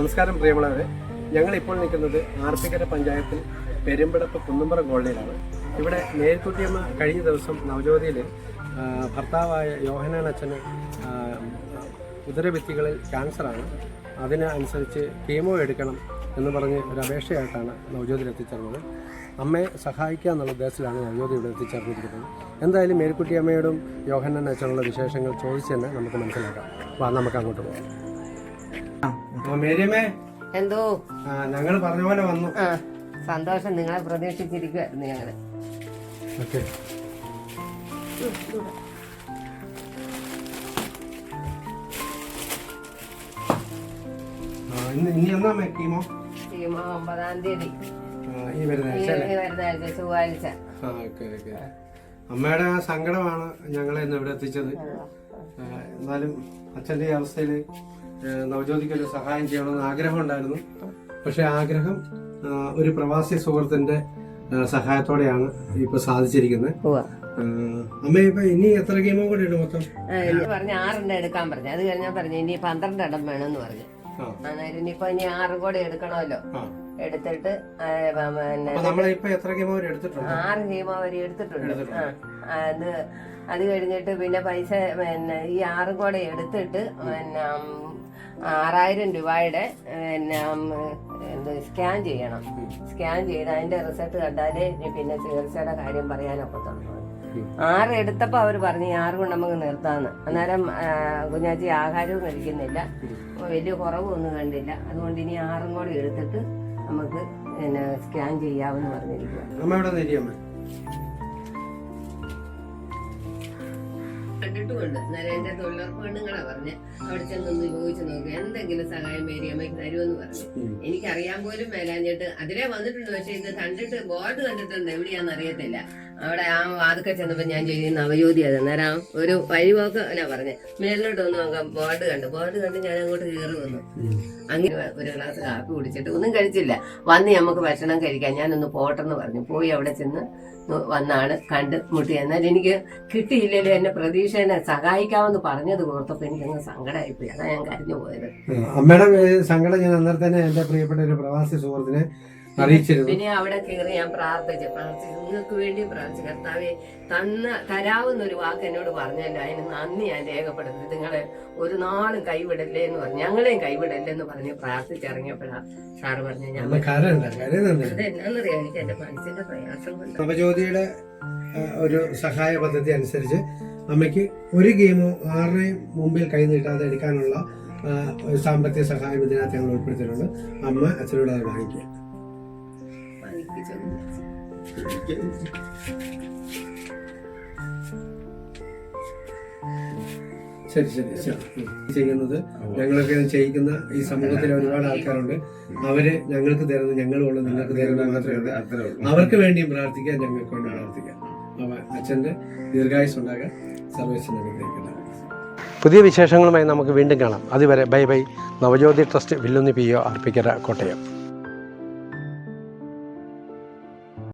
നമസ്കാരം പ്രിയമുള്ളവരെ, ഞങ്ങളിപ്പോൾ നിൽക്കുന്നത് ആർപ്പിക്കര പഞ്ചായത്തിൽ പെരുമ്പടപ്പ് കുന്നുംപുറ കോളനിയിലാണ്. ഇവിടെ മേരിക്കുട്ടിയമ്മ കഴിഞ്ഞ ദിവസം നവജ്യോതിയിൽ ഭർത്താവായ യോഹന്നാൻ അച്ഛന് ഉദരഭിത്തികളിൽ ക്യാൻസറാണ്, അതിനനുസരിച്ച് കീമോ എടുക്കണം എന്ന് പറഞ്ഞ് ഒരു അപേക്ഷയായിട്ടാണ് നവജ്യോതിയിൽ എത്തിച്ചേർന്നത്. അമ്മയെ സഹായിക്കുക എന്നുള്ള ഉദ്ദേശത്തിലാണ് നവജ്യോതി ഇവിടെ എത്തിച്ചേർന്നിരിക്കുന്നത്. എന്തായാലും മേരിക്കുട്ടിയമ്മയോടും യോഹന്നാൻ അച്ഛനുള്ള വിശേഷങ്ങൾ ചോദിച്ച് തന്നെ നമുക്ക് മനസ്സിലാക്കാം. നമുക്ക് അങ്ങോട്ട് പോകാം. മേരിയമ്മേ, എന്തോ ഞങ്ങൾ പറഞ്ഞ പോലെ വന്നു. സന്തോഷം, നിങ്ങളെ പ്രതീക്ഷിച്ചിരിക്കുവായിരുന്നു ഞങ്ങള്. ഇനി എന്നാ കീമോ? കീമോ 9-ാം തീയതി ഈ വരുന്ന ചൊവ്വാഴ്ച. അമ്മയുടെ ആ സങ്കടമാണ് ഞങ്ങളെ ഇന്ന് ഇവിടെ എത്തിച്ചത്. എന്നാലും അച്ഛൻ്റെ ഈ അവസ്ഥയിൽ നവജ്യോതിക്ക് ഒരു സഹായം ചെയ്യണമെന്ന് ആഗ്രഹം ഉണ്ടായിരുന്നു. പക്ഷെ ആഗ്രഹം ഒരു പ്രവാസി സുഹൃത്തിന്റെ സഹായത്തോടെയാണ് ഇപ്പൊ സാധിച്ചിരിക്കുന്നത്. അമ്മ ഇപ്പൊ ഇനി എത്ര കീമോ കൂടെ ഉണ്ട് മൊത്തം? പറഞ്ഞ 6 എടുക്കാൻ പറഞ്ഞു. അത് കഴിഞ്ഞാൽ പറഞ്ഞു ഇനി 12 ഇടം വേണമെന്ന് പറഞ്ഞു. അന്നേരം ഇനിയിപ്പോ ഇനി 6 കൂടെ എടുക്കണമല്ലോ. എടുത്തിട്ട് നമ്മളിപ്പോ എത്ര കീമോ എടുത്തിട്ടുണ്ട്? 6 കീമോ വരെ എടുത്തിട്ടുണ്ട്. അത് കഴിഞ്ഞിട്ട് പിന്നെ പൈസ പിന്നെ ഈ 6 കൂടെ എടുത്തിട്ട് പിന്നെ 6000 രൂപയുടെ പിന്നെ സ്കാൻ ചെയ്യണം. സ്കാൻ ചെയ്ത് അതിന്റെ റിസൾട്ട് കണ്ടാലേ പിന്നെ ചികിത്സയുടെ കാര്യം പറയാനൊക്കെ തുടങ്ങും. 6 എടുത്തപ്പോ അവര് പറഞ്ഞു 6 കൊണ്ട് നമുക്ക് നിർത്താന്ന്. അന്നേരം കുഞ്ഞാച്ചി ആഹാരവും കഴിക്കുന്നില്ല, വലിയ കുറവൊന്നും കണ്ടില്ല. അതുകൊണ്ട് ഇനി 6 കൂടെ എടുത്തിട്ട് നമുക്ക് പിന്നെ സ്കാൻ ചെയ്യാമെന്ന് പറഞ്ഞിരിക്കുക. കണ്ടിട്ടുമുണ്ട്. അന്നേരം എന്റെ തൊഴിലുറപ്പ് പെണ്ണുങ്ങളാ പറഞ്ഞ് അവിടെ ചെന്നൊന്ന് ചോദിച്ചു നോക്കി എന്തെങ്കിലും സഹായം മേരിയമ്മയ്ക്ക് തരുമെന്ന് പറഞ്ഞു. എനിക്കറിയാൻ പോലും മേലാഞ്ഞിട്ട് അതിലേ വന്നിട്ടുണ്ട്. പക്ഷെ ഇത് കണ്ടിട്ട് ബോർഡ് കണ്ടിട്ടുണ്ട്, എവിടെയാന്ന് അറിയത്തില്ല. അവിടെ ആ വാതുക്കെ ചെന്നപ്പോ ഞാൻ ചെയ്യുന്ന നവജ്യോതി അത്. അന്നേരം ഒരു വഴിപോക്ക് എന്നാ പറഞ്ഞ് മേലിലോട്ട് ഒന്ന് നോക്കാം. ബോർഡ് കണ്ട് ഞാൻ അങ്ങോട്ട് കയറി വന്നു. അങ്ങനെ ഒരു ഗ്ലാസ് കാപ്പി കുടിച്ചിട്ട് ഒന്നും കഴിച്ചില്ല. വന്ന് നമുക്ക് ഭക്ഷണം കഴിക്കാം, ഞാനൊന്ന് പോട്ടെന്ന് പറഞ്ഞു. പോയി അവിടെ ചെന്ന് വന്നാണ് കണ്ട് മുട്ടി. എന്നാൽ എനിക്ക് കിട്ടിയില്ലല്ലോ. എന്നെ പ്രതീക്ഷേനെ സഹായിക്കാമെന്ന് പറഞ്ഞത് ഓർത്തപ്പോ എനിക്കങ്ങ് സങ്കടമായിപ്പോയി. അതാ ഞാൻ കരഞ്ഞു പോയത്. അമ്മയുടെ സങ്കടം ഞാൻ അന്നേരം തന്നെ എന്റെ പ്രിയപ്പെട്ട ഒരു പ്രവാസി സുഹൃത്തിനെ അറിയിച്ചിരുന്നു. പിന്നെ അവിടെ കയറി ഞാൻ പ്രാർത്ഥിച്ചു. നിങ്ങൾക്ക് വേണ്ടി പ്രാർത്ഥിച്ചു. കർത്താവെ തരാവുന്ന ഒരു വാക്ക് എന്നോട് പറഞ്ഞല്ലോ, അതിന് നന്ദി ഞാൻ രേഖപ്പെടുത്തി. നിങ്ങളെ ഒരു നാളും കൈവിടല്ലേ എന്ന് പറഞ്ഞു, ഞങ്ങളെയും കൈവിടല്ലേ എന്ന് പറഞ്ഞ് പ്രാർത്ഥിച്ചിറങ്ങിയപ്പോഴാണ് സാറ് പറഞ്ഞു ഞാൻ അതെന്നാന്നറിയാം, എനിക്ക് എന്റെ മനസ്സിന്റെ പ്രയാസം കൊണ്ട്. നവജ്യോതിയുടെ ഒരു സഹായ പദ്ധതി അനുസരിച്ച് അമ്മയ്ക്ക് ഒരു കീമോ 6 മുമ്പിൽ കൈ നീട്ടാതെ എടുക്കാനുള്ള സാമ്പത്തിക സഹായം ഇതിനകത്ത് ഞങ്ങൾ ഉൾപ്പെടുത്തിയിട്ടുണ്ട്. അമ്മ അച്ഛനോട് അത് വാങ്ങിക്കുക. ശരി ചെയ്യുന്നത് ഞങ്ങളൊക്കെ ചെയ്യിക്കുന്ന ഈ സമൂഹത്തിലെ ഒരുപാട് ആൾക്കാരുണ്ട്. അവര് ഞങ്ങൾക്ക് തരുന്നത് ഞങ്ങളുള്ള നിങ്ങൾക്ക് തരുന്നത് മാത്രമേ അവർക്ക് വേണ്ടിയും പ്രാർത്ഥിക്കാൻ, ഞങ്ങൾക്ക് വേണ്ടി പ്രാർത്ഥിക്കാം. അച്ഛന്റെ ദീർഘായുസ് ഉണ്ടാകാൻ സർവേശ്വരൻ അനുഗ്രഹിക്കട്ടെ. പുതിയ വിശേഷങ്ങളുമായി നമുക്ക് വീണ്ടും കാണാം. അതുവരെ bye bye. Navajyothi trust Villoonni PO Arpookara, Kottayam.